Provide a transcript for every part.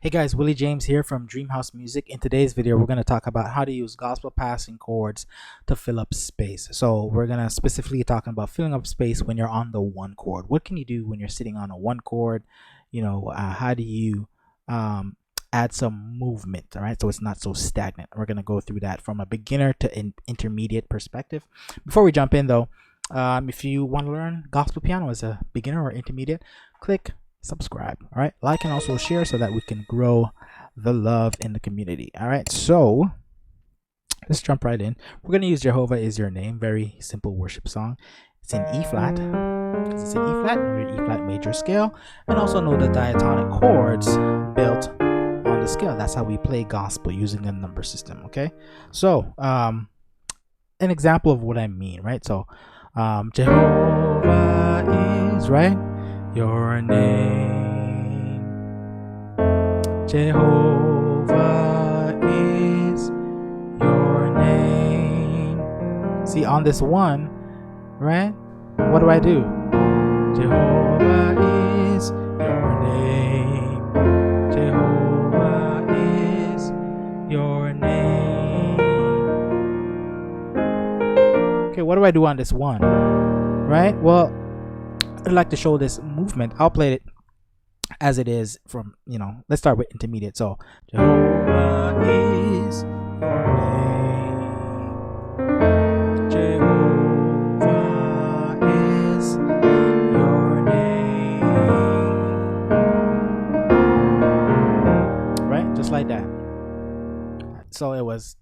Hey guys, Willie James here from Dreamhouse Music. In today's video, we're going to talk about how to use gospel passing chords to fill up space. So we're going to specifically talking about filling up space when you're on the one chord. What can you do when you're sitting on a one chord? How do you add some movement, all right? So it's not so stagnant. We're going to go through that from a beginner to intermediate perspective. Before we jump in though, if you want to learn gospel piano as a beginner or intermediate, click subscribe, all right, like and also share so that we can grow the love in the community. All right, so let's jump right in. We're going to use Jehovah Is Your Name, very simple worship song. It's in E flat because it's in E flat, we're E flat major scale, and also know the diatonic chords built on the scale. That's how we play gospel using the number system. Okay, so an example of what I mean, right? So Jehovah is, right, your name. Jehovah is your name. See, on this one, right, what do I do? Jehovah is your name. Jehovah is your name. Okay, what do I do on this one? Right, well, I'd like to show this movement. I'll play it as it is from, let's start with intermediate. So Jehovah is your name. Jehovah is your name. Right, just like that. So it was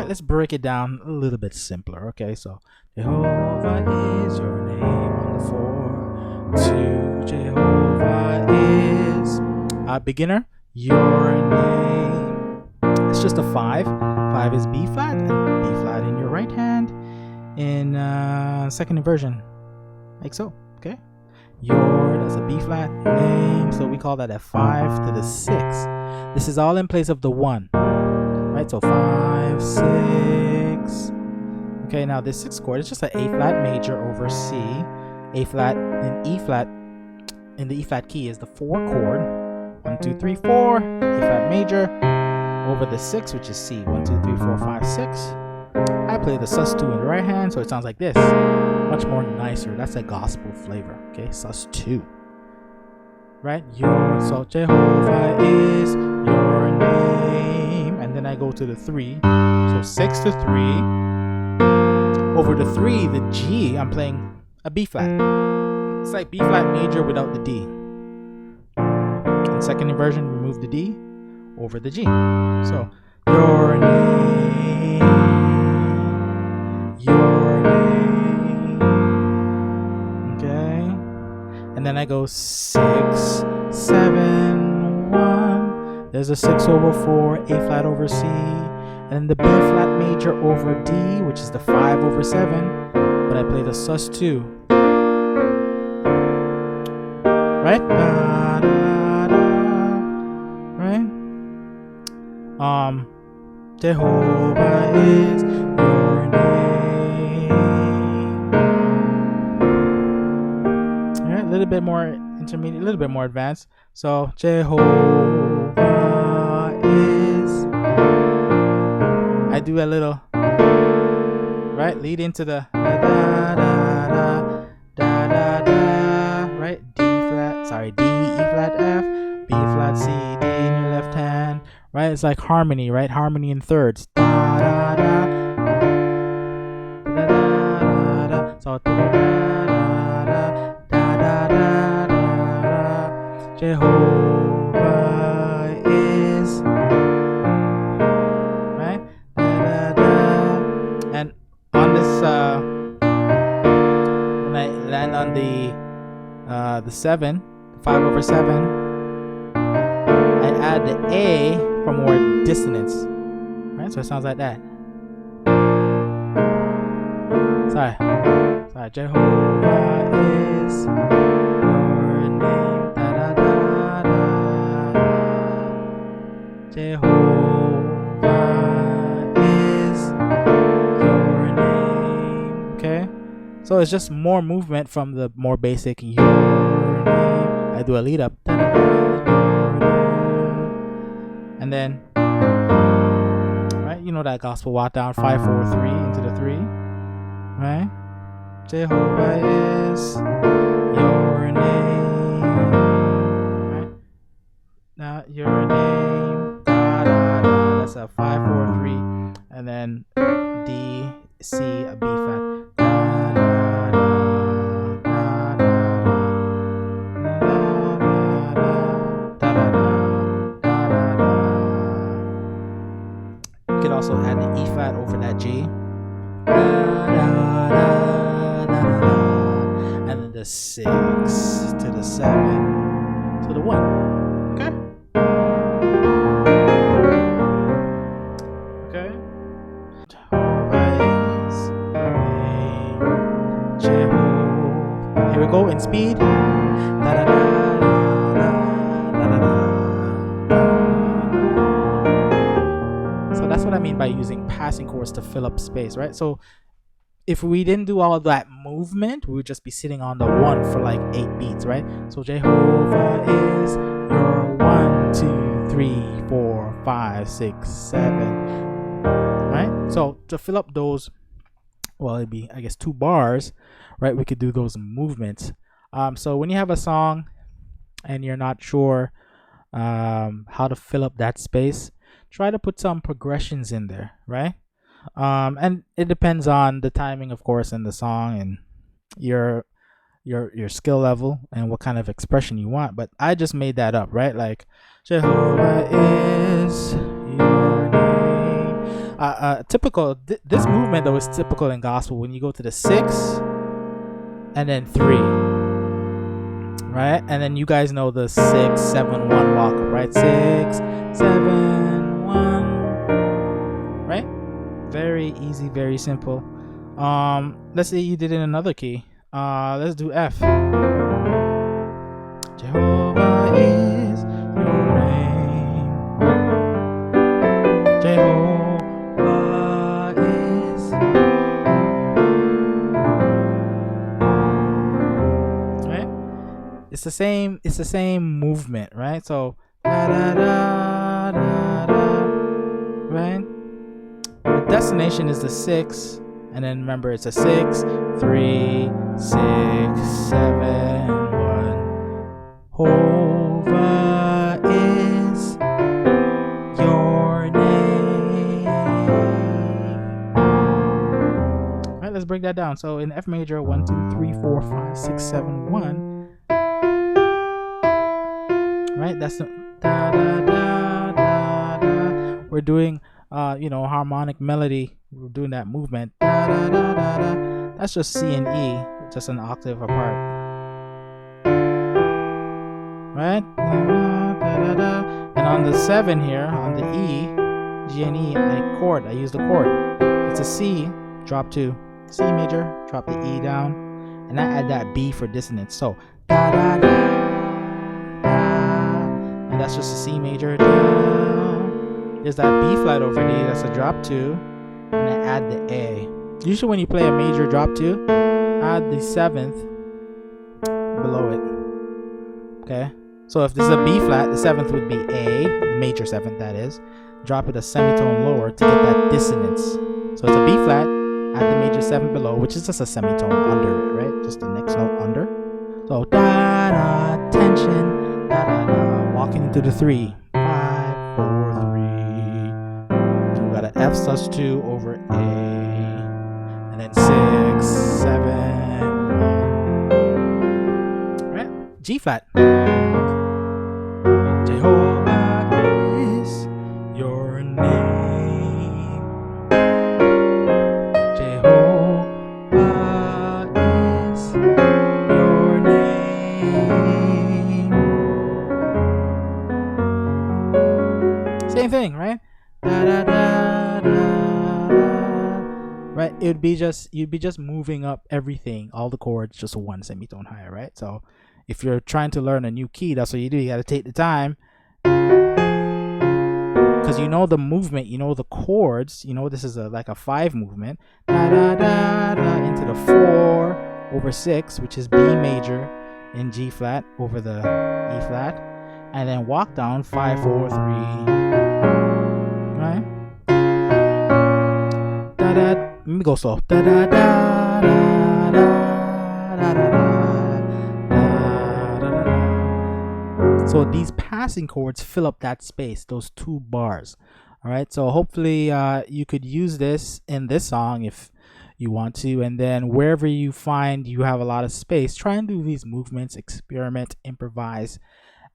let's break it down a little bit simpler. Okay, so Jehovah is your name on the 4, 2, Jehovah is beginner, your name. It's just a 5. 5 is B flat and B flat in your right hand in second inversion, like so. Okay, that's a B flat name, so we call that a 5 to the 6. This is all in place of the 1. Right, so 5, 6. Okay, now this 6th chord is just an A flat major over C. A flat and E flat in the E flat key is the 4 chord. 1, 2, 3, 4. A flat major over the 6, which is C. 1, 2, 3, 4, 5, 6. I play the sus2 in the right hand, so it sounds like this. Much more nicer. That's a gospel flavor. Okay, sus2. Right, so Jehovah is your name. And then I go to the 3, so 6 to 3. Over the 3, the G, I'm playing a B flat. It's like B flat major without the D. In second inversion, remove the D over the G. So your name, your name. Okay, and then I go 6, 7, 1. There's a 6 over 4, A flat over C, and then the B flat major over D, which is the 5 over 7, but I play the sus2. Right? Da, da, da. Right? Jehovah is your name. Alright, a little bit more intermediate, a little bit more advanced. So Jehovah is, I do a little, right, lead into the da da da da da da, right, D flat, D, E flat F, B flat C, D in your left hand, right, it's like harmony, right, harmony in thirds, da da da da da da, so da da da da da da da, Jehovah is, right, da, da, da. And on this when I land on the 7, 5 over 7, I add the A for more dissonance, right, so it sounds like that. Sorry, Jehovah is your name, da da da da, Jehovah is your name. Okay, So it's just more movement from the more basic your name. I do a lead up, and then right, you know that gospel walk down 5 4 3 into the 3, right? Jehovah is your name, right? Now your name, da, da, da. That's a 5 4 3, and then D C a B flat. You could also add the E flat over that G. And then the 6 to the 7 to the 1. Okay? Okay? Jehovah is Jehovah. Here we go in speed. So that's what I mean by using passing chords to fill up space, right? So if we didn't do all that movement, we would just be sitting on the 1 for like 8 beats, right? So Jehovah is your 1, 2, 3, 4, 5, 6, 7, right? So to fill up those, well, it'd be, I guess, 2 bars, right? We could do those movements. So when you have a song and you're not sure how to fill up that space, try to put some progressions in there, right? And it depends on the timing, of course, in the song and your skill level and what kind of expression you want. But I just made that up, right? Like Jehovah is your name. Typical. This movement though is typical in gospel. When you go to the 6 and then 3, right? And then you guys know the 6 7 1 walk up, right? 6 7 1, right? Very easy, very simple. Let's say you did it in another key. Let's do F. Jehovah is your name. Jehovah is. Right? It's the same movement, right? So da da da da da, right? The destination is the 6, and then remember it's a 6 3 6 7 1. Jehovah is your name. All right, let's break that down. So in F major, 1 2 3 4 5 6 7 1. Right, that's the da da da da da. We're doing harmonic melody. We're doing that movement. Da, da, da, da, da. That's just C and E, just an octave apart. Right? Da, da, da. And on the 7 here, on the E, G and E, like chord, I use the chord. It's a C, drop to C major, drop the E down, and I add that B for dissonance. So da da da, da, and that's just a C major. Da. There's that B flat over D, that's a drop 2, and I add the A. Usually when you play a major drop 2, add the 7th below it. Okay? So if this is a B flat, the 7th would be A, the major 7th that is. Drop it a semitone lower to get that dissonance. So it's a B flat, add the major 7th below, which is just a semitone under it, right? Just the next note under. So da da, tension, da da da, walking into the 3, 5 4 3. Got an F sus2 over A, and then 6 7 1. Right? G flat. Jehovah is your name. Jehovah is your name. Same thing, right? Da da da. Right, you'd be just moving up everything, all the chords, just 1 semitone higher, right? So if you're trying to learn a new key, that's what you do. You got to take the time, because because you know the movement, you know the chords, you know this is like a 5 movement. Da, da, da, da, into the 4 over 6, which is B major in G flat over the E flat, and then walk down 5 4 3. Right? Da, da, let me go slow. Da, da, da, da, da, da, da, da, da, da. So these passing chords fill up that space, those 2 bars. All right, so hopefully you could use this in this song if you want to, and then wherever you find you have a lot of space, try and do these movements, experiment, improvise,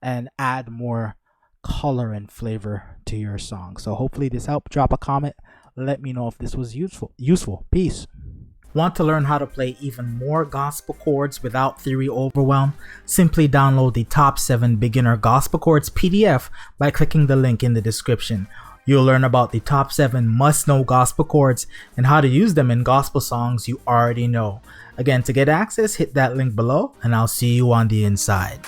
and add more color and flavor to your song. So hopefully this helped. Drop a comment, let me know if this was useful. Peace. Want to learn how to play even more gospel chords without theory overwhelm? Simply download the Top 7 Beginner Gospel Chords PDF by clicking the link in the description. You'll learn about the top 7 must-know gospel chords and how to use them in gospel songs you already know. Again, to get access, hit that link below, and I'll see you on the inside.